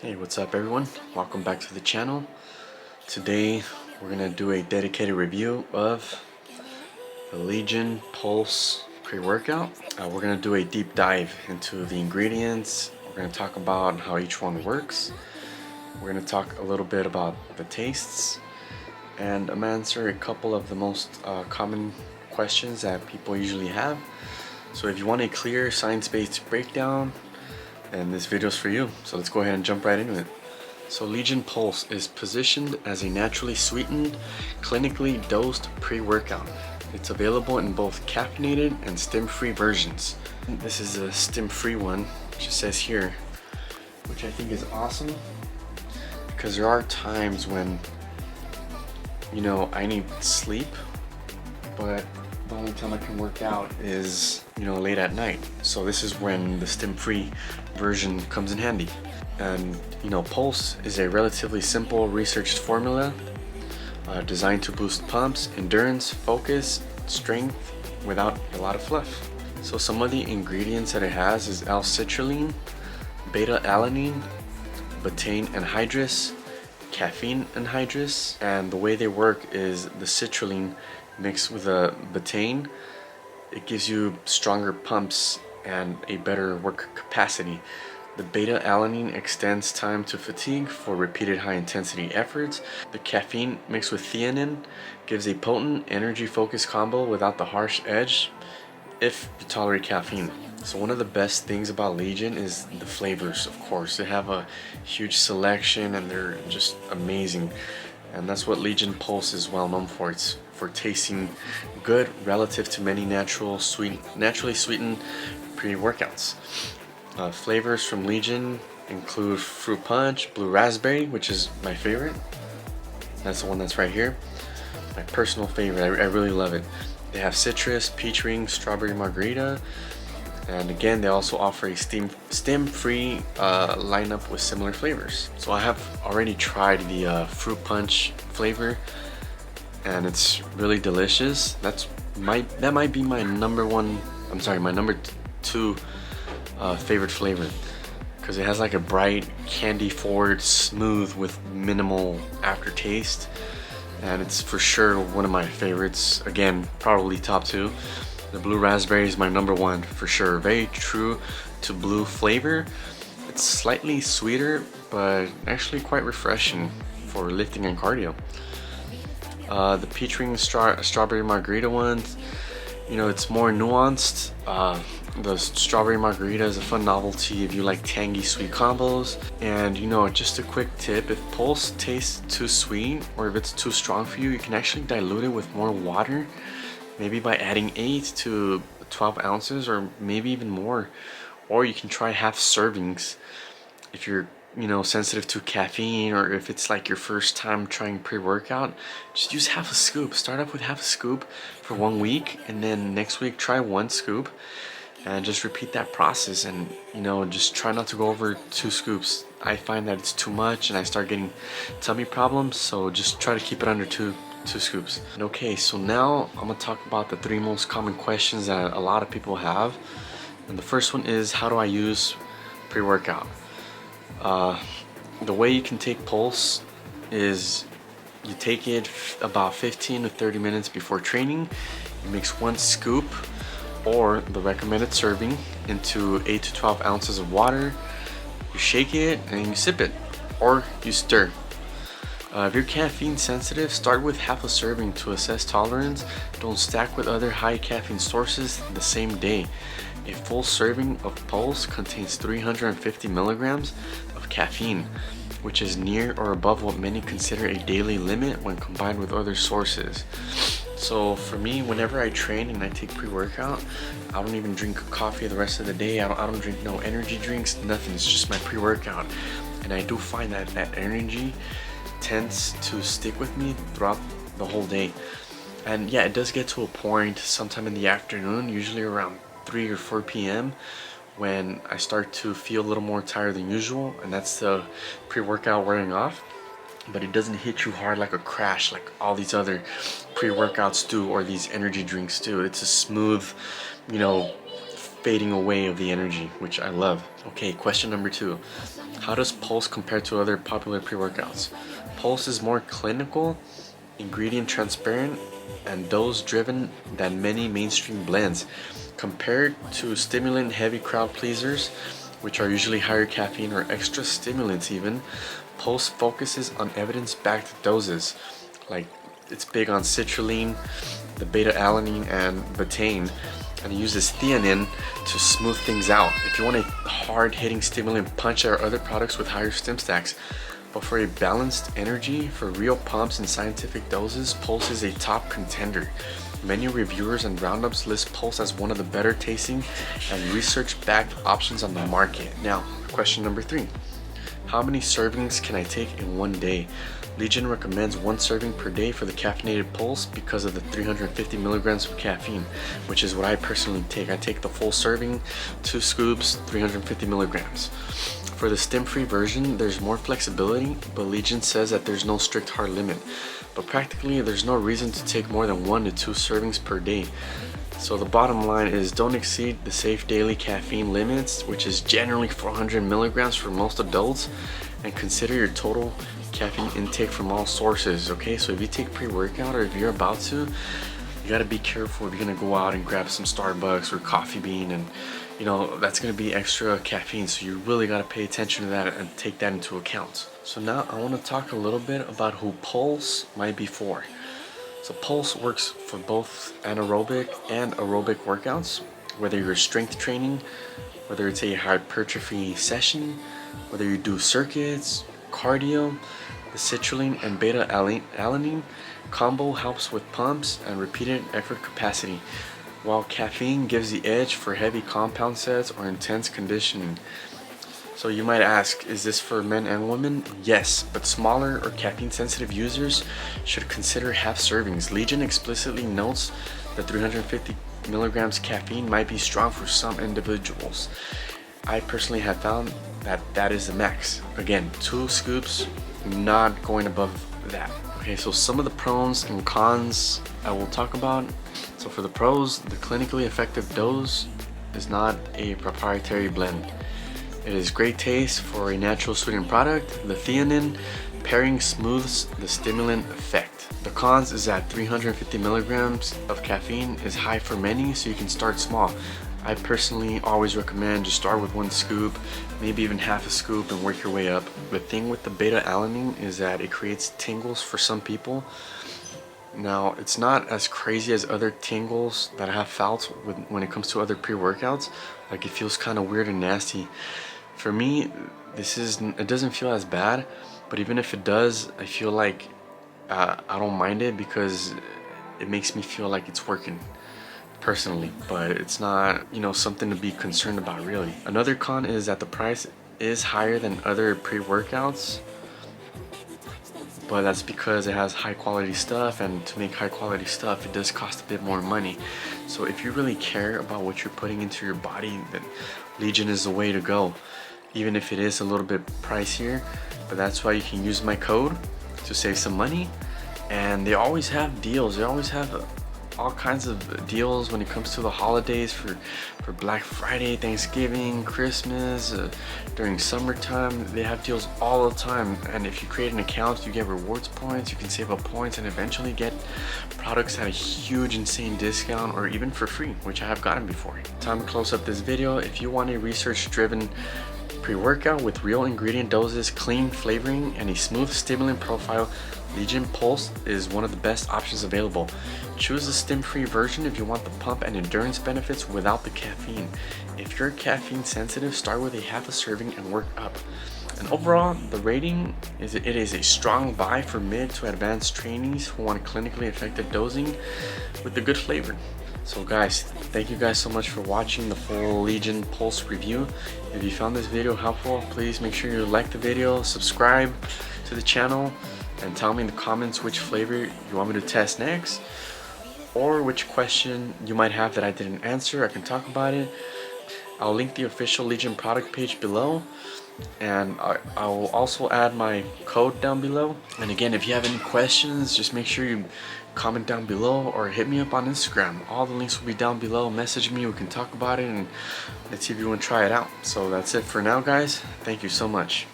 Hey, what's up everyone? Welcome back to the channel. Today we're gonna do a dedicated review of the Legion Pulse pre-workout. We're gonna do a deep dive into the ingredients. We're gonna talk about how each one works. We're gonna talk a little bit about the tastes, and I'm gonna answer a couple of the most common questions that people usually have. So if you want a clear science-based breakdown, then this video is for you. So let's go ahead and jump right into it. So Legion Pulse is positioned as a naturally sweetened, clinically dosed pre-workout. It's available in both caffeinated and stim-free versions. This is a stim-free one, which it says here, which I think is awesome because there are times when, I need sleep, but the only time I can work out is, late at night. So this is when the stim-free version comes in handy. And Pulse is a relatively simple researched formula designed to boost pumps, endurance, focus, strength without a lot of fluff. So some of the ingredients that it has is L-citrulline, beta-alanine, betaine anhydrous, caffeine anhydrous, and the way they work is the citrulline mixed with the betaine, it gives you stronger pumps and a better work capacity. The beta-alanine extends time to fatigue for repeated high-intensity efforts. The caffeine mixed with theanine gives a potent energy-focused combo without the harsh edge if you tolerate caffeine. So one of the best things about Legion is the flavors, of course. They have a huge selection and they're just amazing. And that's what Legion Pulse is well known for. It's for tasting good relative to many naturally sweetened pre-workouts. Flavors from Legion include fruit punch, blue raspberry, which is my favorite. That's the one that's right here. My personal favorite. I really love it. They have citrus, peach ring, strawberry margarita, and again they also offer a stim-free lineup with similar flavors. So I have already tried the fruit punch flavor, and it's really delicious. That might be my number two favorite flavor, because it has like a bright candy forward smooth with minimal aftertaste, and it's for sure one of my favorites. Again, probably top two. The blue raspberry is my number one for sure. Very true to blue flavor. It's slightly sweeter, but actually quite refreshing for lifting and cardio. The peach ring strawberry margarita ones, it's more nuanced. The strawberry margarita is a fun novelty if you like tangy sweet combos. And just a quick tip, if Pulse tastes too sweet or if it's too strong for you, you can actually dilute it with more water, maybe by adding 8 to 12 ounces or maybe even more. Or you can try half servings if you're sensitive to caffeine, or if it's like your first time trying pre-workout. Just use half a scoop. Start off with half a scoop for 1 week, and then next week try 1 scoop, and just repeat that process. And just try not to go over 2 scoops. I find that it's too much and I start getting tummy problems, so just try to keep it under two scoops. Okay, so now I'm gonna talk about the 3 most common questions that a lot of people have. And the first one is, how do I use pre-workout? The way you can take Pulse is you take it about 15 to 30 minutes before training. You mix 1 scoop or the recommended serving into 8 to 12 ounces of water. You shake it and you sip it, or you stir. If you're caffeine sensitive, start with half a serving to assess tolerance. Don't stack with other high caffeine sources the same day. A full serving of Pulse contains 350 milligrams of caffeine, which is near or above what many consider a daily limit when combined with other sources. So for me, whenever I train and I take pre-workout, I don't even drink coffee the rest of the day. I don't drink no energy drinks, nothing. It's just my pre-workout. And I do find that that energy tends to stick with me throughout the whole day. And yeah, it does get to a point sometime in the afternoon, usually around 3 or 4 p.m. when I start to feel a little more tired than usual, and that's the pre-workout wearing off. But it doesn't hit you hard like a crash like all these other pre-workouts do or these energy drinks do. It's a smooth, fading away of the energy, which I love. Okay, question number 2. How does Pulse compare to other popular pre-workouts? Pulse is more clinical, ingredient transparent, and dose driven than many mainstream blends. Compared to stimulant heavy crowd pleasers, which are usually higher caffeine or extra stimulants even, Pulse focuses on evidence-backed doses. Like, it's big on citrulline, the beta-alanine, and betaine, and it uses theanine to smooth things out. If you want a hard-hitting stimulant punch, there are other products with higher stim stacks. But for a balanced energy, for real pumps and scientific doses, Pulse is a top contender. Many reviewers and roundups list Pulse as one of the better tasting and research-backed options on the market. Now, question number 3. How many servings can I take in one day? Legion recommends 1 serving per day for the caffeinated Pulse because of the 350 milligrams of caffeine, which is what I personally take. I take the full serving, 2 scoops, 350 milligrams. For the stim-free version, there's more flexibility, but Legion says that there's no strict hard limit. But practically, there's no reason to take more than 1 to 2 servings per day. So the bottom line is don't exceed the safe daily caffeine limits, which is generally 400 milligrams for most adults, and consider your total caffeine intake from all sources. Okay, so if you take pre-workout or if you're about to, you gotta be careful if you're gonna go out and grab some Starbucks or Coffee Bean, and you know that's gonna be extra caffeine, so you really gotta pay attention to that and take that into account. So now I want to talk a little bit about who Pulse might be for. So Pulse works for both anaerobic and aerobic workouts, whether you're strength training, whether it's a hypertrophy session, whether you do circuits, cardio. The citrulline and beta-alanine combo helps with pumps and repeated effort capacity, while caffeine gives the edge for heavy compound sets or intense conditioning. So you might ask, is this for men and women? Yes, but smaller or caffeine sensitive users should consider half servings. Legion explicitly notes that 350 milligrams caffeine might be strong for some individuals. I personally have found that that is the max. Again, 2 scoops, not going above that. Okay, so some of the pros and cons I will talk about. So for the pros, the clinically effective dose is not a proprietary blend. It is great taste for a natural sweetened product. The theanine pairing smooths the stimulant effect. The cons is that 350 milligrams of caffeine is high for many, so you can start small. I personally always recommend just start with 1 scoop, maybe even half a scoop, and work your way up. The thing with the beta-alanine is that it creates tingles for some people. Now, it's not as crazy as other tingles that I have felt when it comes to other pre-workouts. Like, it feels kind of weird and nasty. For me, it doesn't feel as bad, but even if it does, I feel like I don't mind it because it makes me feel like it's working personally, but it's not, you know, something to be concerned about really. Another con is that the price is higher than other pre-workouts, but that's because it has high quality stuff, and to make high quality stuff it does cost a bit more money. So if you really care about what you're putting into your body, then Legion is the way to go, even if it is a little bit pricier. But that's why you can use my code to save some money, and they always have deals. They always have all kinds of deals when it comes to the holidays, for Black Friday, Thanksgiving, Christmas, during summertime. They have deals all the time, and if you create an account, you get rewards points, you can save up points and eventually get products at a huge insane discount, or even for free, which I have gotten before. Time to close up this video. If you want a research driven pre-workout with real ingredient doses, clean flavoring, and a smooth stimulant profile, Legion Pulse is one of the best options available. Choose the stim-free version if you want the pump and endurance benefits without the caffeine. If you're caffeine sensitive, start with a half a serving and work up. And overall, the rating is it is a strong buy for mid to advanced trainees who want clinically effective dosing with the good flavor. So guys, thank you guys so much for watching the full Legion Pulse review. If you found this video helpful, please make sure you like the video, subscribe to the channel, and tell me in the comments which flavor you want me to test next, or which question you might have that I didn't answer. I can talk about it. I'll link the official Legion product page below. and I will also add my code down below. And again, if you have any questions, just make sure you comment down below or hit me up on Instagram. All the links will be down below. Message me, we can talk about it, and let's see if you want to try it out. So that's it for now, guys. Thank you so much.